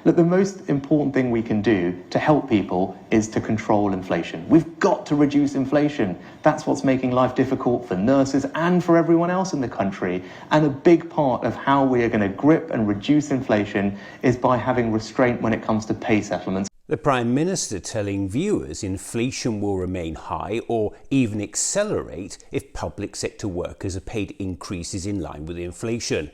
Look, the most important thing we can do to help people is to control inflation. We've got to reduce inflation. That's what's making life difficult for nurses and for everyone else in the country. And a big part of how we are going to grip and reduce inflation is by having restraint when it comes to pay settlements. The Prime Minister telling viewers inflation will remain high or even accelerate if public sector workers are paid increases in line with inflation.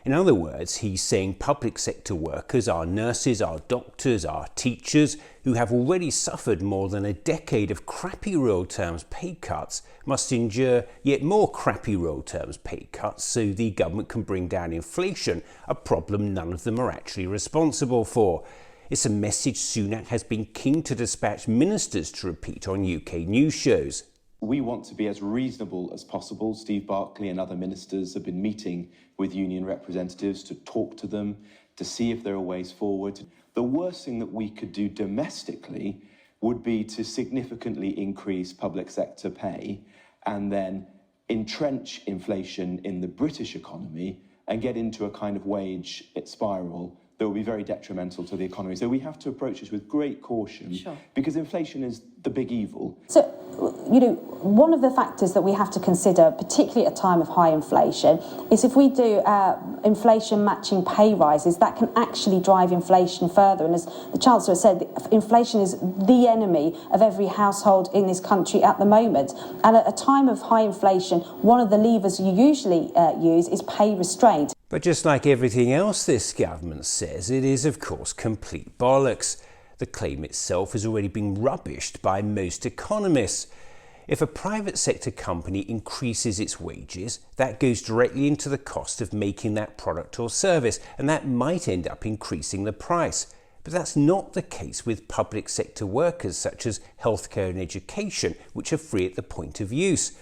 In other words, he's saying public sector workers, our nurses, our doctors, our teachers, who have already suffered more than a decade of crappy real terms pay cuts, must endure yet more crappy real terms pay cuts so the government can bring down inflation, a problem none of them are actually responsible for. It's a message Sunak has been keen to dispatch ministers to repeat on UK news shows. We want to be as reasonable as possible. Steve Barclay and other ministers have been meeting with union representatives to talk to them, to see if there are ways forward. The worst thing that we could do domestically would be to significantly increase public sector pay and then entrench inflation in the British economy and get into a kind of wage spiral that will be very detrimental to the economy. So we have to approach this with great caution, because inflation is the big evil. So, you know, one of the factors that we have to consider, particularly at a time of high inflation, is if we do inflation matching pay rises, that can actually drive inflation further. And as the Chancellor said, inflation is the enemy of every household in this country at the moment. And at a time of high inflation, one of the levers you usually use is pay restraint. But just like everything else this government says, it is of course complete bollocks. The claim itself has already been rubbished by most economists. If a private sector company increases its wages, that goes directly into the cost of making that product or service, and that might end up increasing the price. But that's not the case with public sector workers such as healthcare and education, which are free at the point of use.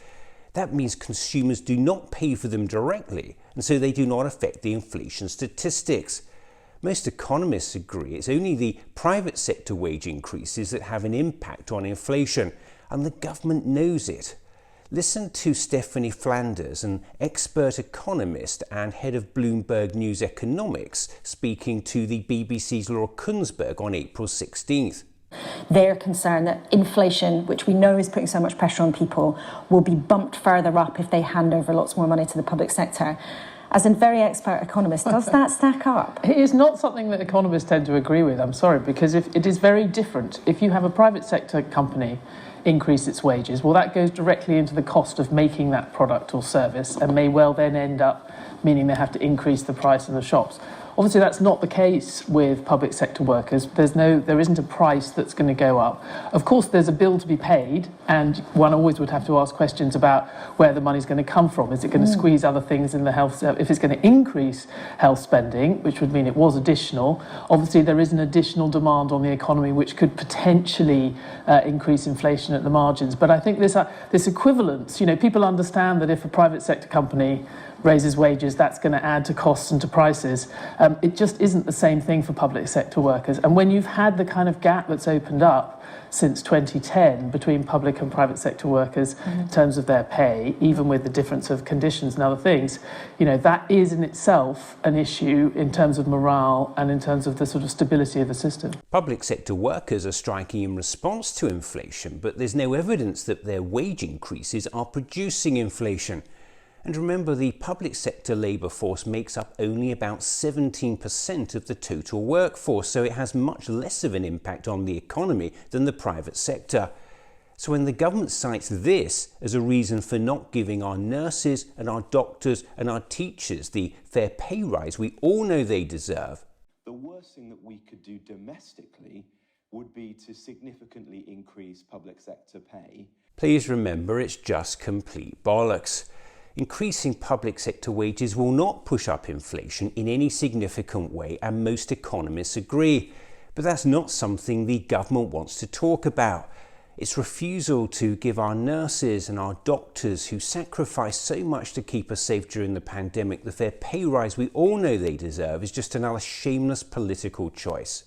That means consumers do not pay for them directly, and so they do not affect the inflation statistics. Most economists agree it's only the private sector wage increases that have an impact on inflation, and the government knows it. Listen to Stephanie Flanders, an expert economist and head of Bloomberg News Economics, speaking to the BBC's Laura Kunsberg on April 16th. They're concerned that inflation, which we know is putting so much pressure on people, will be bumped further up if they hand over lots more money to the public sector. As a very expert economist, does that stack up? It is not something that economists tend to agree with, I'm sorry, because it is very different. If you have a private sector company increase its wages, well, that goes directly into the cost of making that product or service and may well then end up meaning they have to increase the price in the shops. Obviously, that's not the case with public sector workers. There isn't a price that's going to go up. Of course, there's a bill to be paid, and one always would have to ask questions about where the money's going to come from. Is it going to squeeze other things in the health? If it's going to increase health spending, which would mean it was additional, obviously there is an additional demand on the economy which could potentially increase inflation at the margins. But I think this equivalence, you know, people understand that if a private sector company raises wages, that's going to add to costs and to prices. It just isn't the same thing for public sector workers. And when you've had the kind of gap that's opened up since 2010 between public and private sector workers in terms of their pay, even with the difference of conditions and other things, you know, that is in itself an issue in terms of morale and in terms of the sort of stability of the system. Public sector workers are striking in response to inflation, but there's no evidence that their wage increases are producing inflation. And remember, the public sector labour force makes up only about 17% of the total workforce, so it has much less of an impact on the economy than the private sector. So when the government cites this as a reason for not giving our nurses and our doctors and our teachers the fair pay rise we all know they deserve, the worst thing that we could do domestically would be to significantly increase public sector pay. Please remember, it's just complete bollocks. Increasing public sector wages will not push up inflation in any significant way, and most economists agree. But that's not something the government wants to talk about. Its refusal to give our nurses and our doctors, who sacrificed so much to keep us safe during the pandemic, the fair pay rise we all know they deserve, is just another shameless political choice.